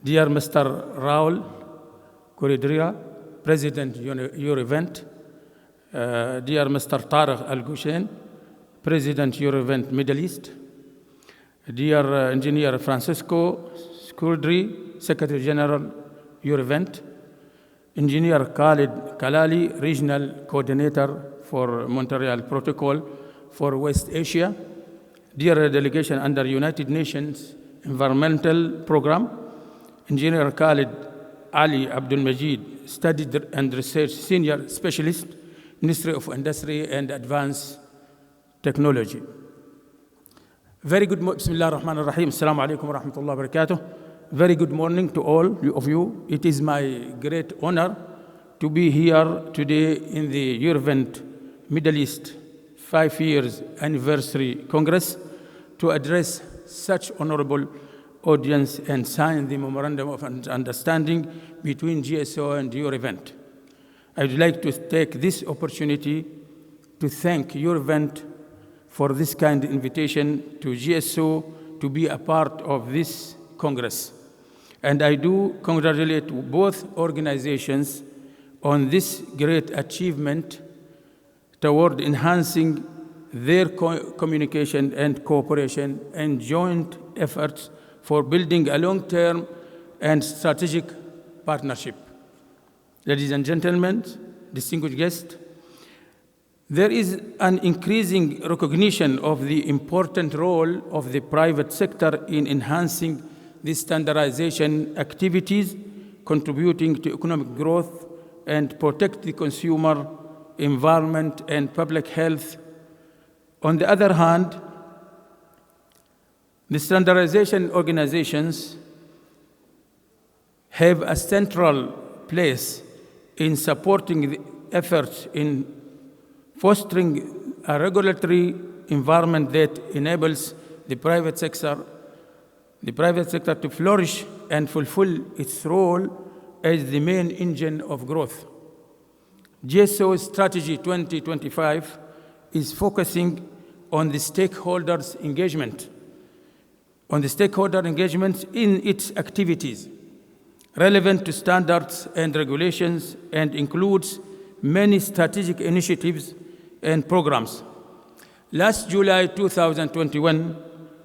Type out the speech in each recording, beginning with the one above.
Dear Mr. Raul Corridria, President Eurovent, dear Mr. Saud Al-Khusaibi, President Eurovent Middle East, dear Engineer Francisco Scudri, Secretary General Eurovent, Engineer Khalid Kalali, Regional Coordinator for Montreal Protocol for West Asia, dear delegation under United Nations Environmental Program, Engineer Khalid Ali Abdul Majid, Study and Research Senior Specialist, Ministry of Industry and Advanced Technology. Very good morning. Bismillah ar-Rahman ar-Rahim. Assalamu alaikum wa rahmatullahi wa barakatuh. Very good morning to all of you. It is my great honor to be here today in the Eurovent Middle East 5 years anniversary Congress to address such honorable audience and sign the memorandum of understanding between GSO and Eurovent. I would like to take this opportunity to thank Eurovent for this kind invitation to GSO to be a part of this Congress. And I do congratulate both organizations on this great achievement toward enhancing their communication and cooperation and joint efforts for building a long-term and strategic partnership. Ladies and gentlemen, distinguished guests, there is an increasing recognition of the important role of the private sector in enhancing the standardization activities, contributing to economic growth and protect the consumer, environment, and public health. On the other hand, the standardization organizations have a central place in supporting the efforts in fostering a regulatory environment that enables the private sector to flourish and fulfill its role as the main engine of growth. GSO Strategy 2025 is focusing on the stakeholders' engagement, in its activities, relevant to standards and regulations, and includes many strategic initiatives and programs. Last July 2021,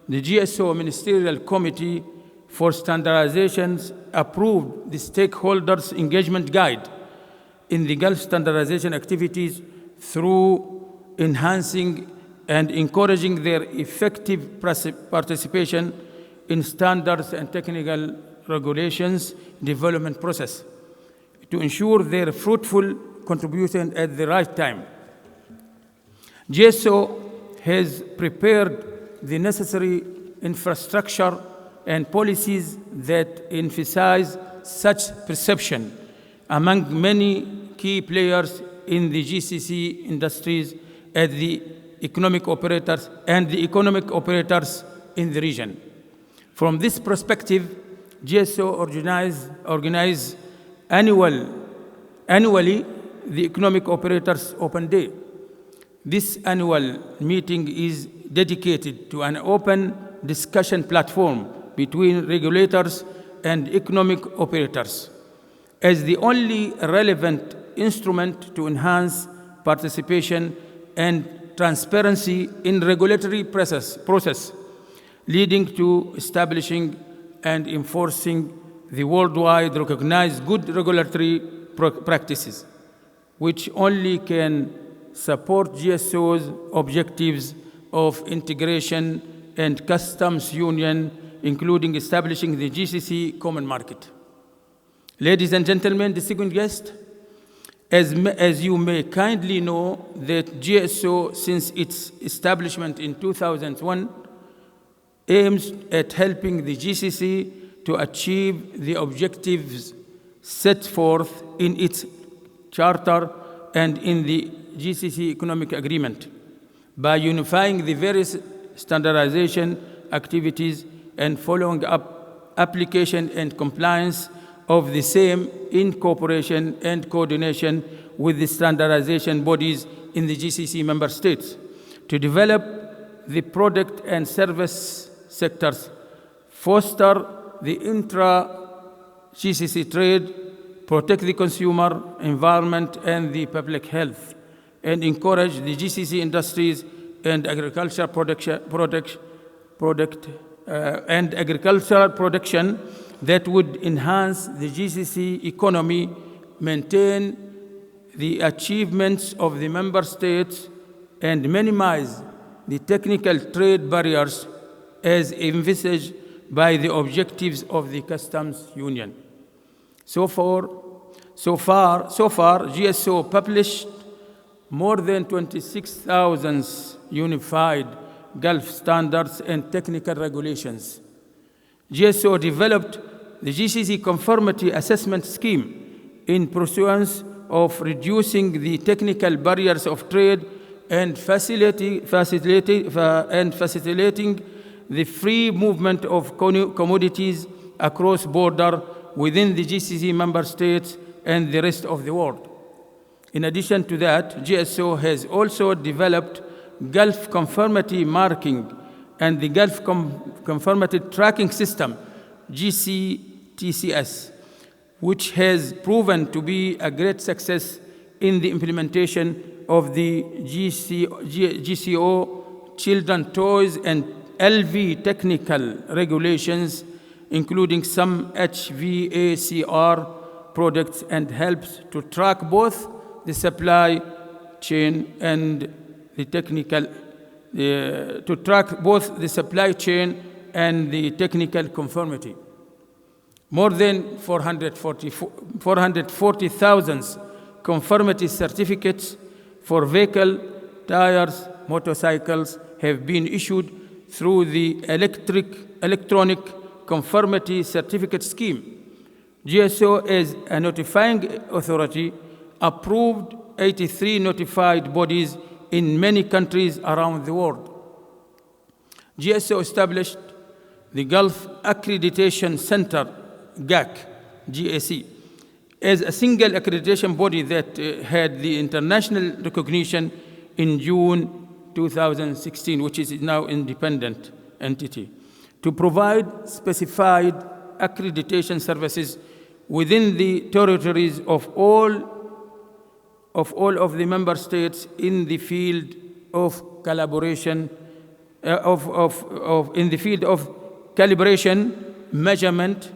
the GSO Ministerial Committee for Standardizations approved the Stakeholders Engagement Guide in the Gulf Standardization activities through enhancing and encouraging their effective participation in standards and technical regulations development process to ensure their fruitful contribution at the right time. GSO has prepared the necessary infrastructure and policies that emphasize such perception among many key players in the GCC industries as the economic operators in the region. From this perspective, GSO organize annually the Economic Operators Open Day. This annual meeting is dedicated to an open discussion platform between regulators and economic operators as the only relevant instrument to enhance participation and transparency in regulatory process, leading to establishing and enforcing the worldwide recognized good regulatory practices, which only can support GSO's objectives of integration and customs union, including establishing the GCC common market. Ladies and gentlemen, distinguished guests, as you may kindly know, that GSO, since its establishment in 2001, aims at helping the GCC to achieve the objectives set forth in its charter and in the GCC Economic Agreement by unifying the various standardization activities and following up application and compliance of the same in cooperation and coordination with the standardization bodies in the GCC member states to develop the product and service sectors, foster the GCC trade, protect the consumer, environment, and the public health, and encourage the GCC industries and agricultural production that would enhance the GCC economy, maintain the achievements of the member states, and minimize the technical trade barriers as envisaged by the objectives of the customs union. So far, GSO published more than 26,000 unified Gulf standards and technical regulations. GSO developed the GCC conformity assessment scheme in pursuance of reducing the technical barriers of trade and facilitating the free movement of commodities across border within the GCC member states and the rest of the world. In addition to that, GSO has also developed Gulf conformity marking and the Gulf conformity tracking system, GCTCS, which has proven to be a great success in the implementation of the GCO children toys and LV technical regulations, including some HVACR products, and helps to track both the supply chain and the technical conformity. More than 440,000 conformity certificates for vehicle, tires, motorcycles have been issued through the electronic conformity certificate scheme. GSO, as a notifying authority, approved 83 notified bodies in many countries around the world. GSO established the Gulf Accreditation Center, GAC, as a single accreditation body that had the international recognition in June 2016, which is now an independent entity, to provide specified accreditation services within the territories of all of the member states in the field of calibration, measurement,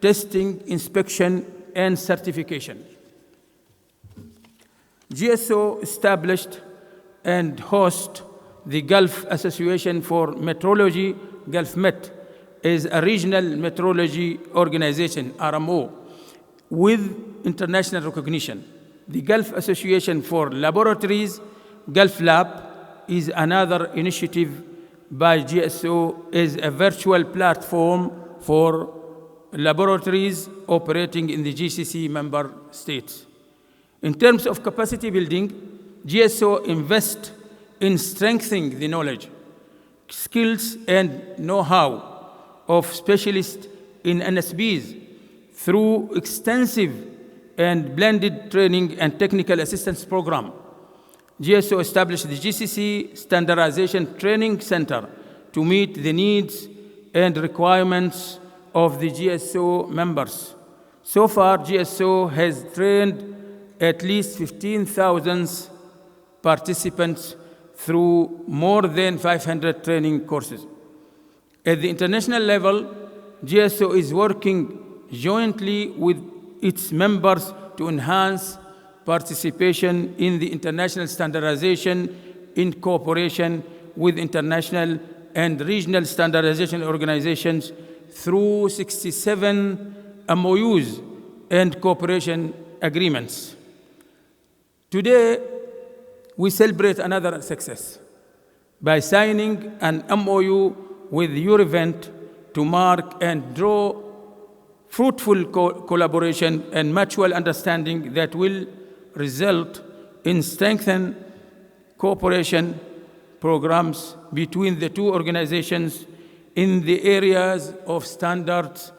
testing, inspection, and certification. GSO established and hosts the Gulf Association for Metrology, GulfMet, is a regional metrology organization, RMO, with international recognition. The Gulf Association for Laboratories, Gulf Lab, is another initiative by GSO, is a virtual platform for laboratories operating in the GCC member states. In terms of capacity building, GSO invests in strengthening the knowledge, skills, and know-how of specialists in NSBs through extensive and blended training and technical assistance program. GSO established the GCC Standardization Training Center to meet the needs and requirements of the GSO members. So far, GSO has trained at least 15,000 participants through more than 500 training courses. At the international level, GSO is working jointly with its members to enhance participation in the international standardization in cooperation with international and regional standardization organizations through 67 MOUs and cooperation agreements. Today, we celebrate another success by signing an MOU with Eurovent to mark and draw fruitful collaboration and mutual understanding that will result in strengthened cooperation programs between the two organizations in the areas of standards,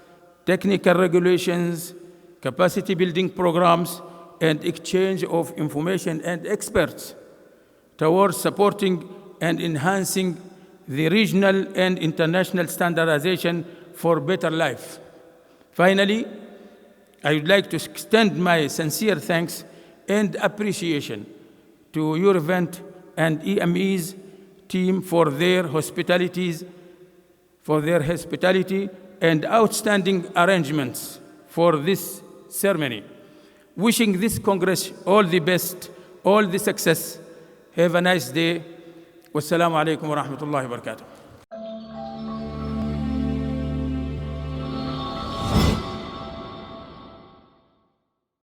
technical regulations, capacity building programs, and exchange of information and experts towards supporting and enhancing the regional and international standardization for better life. Finally, I would like to extend my sincere thanks and appreciation to Eurovent and EME's team for their hospitality and outstanding arrangements for this ceremony. Wishing this Congress all the best, all the success. Have a nice day. Wassalamu alaikum wa rahmatullahi wa barakatuh.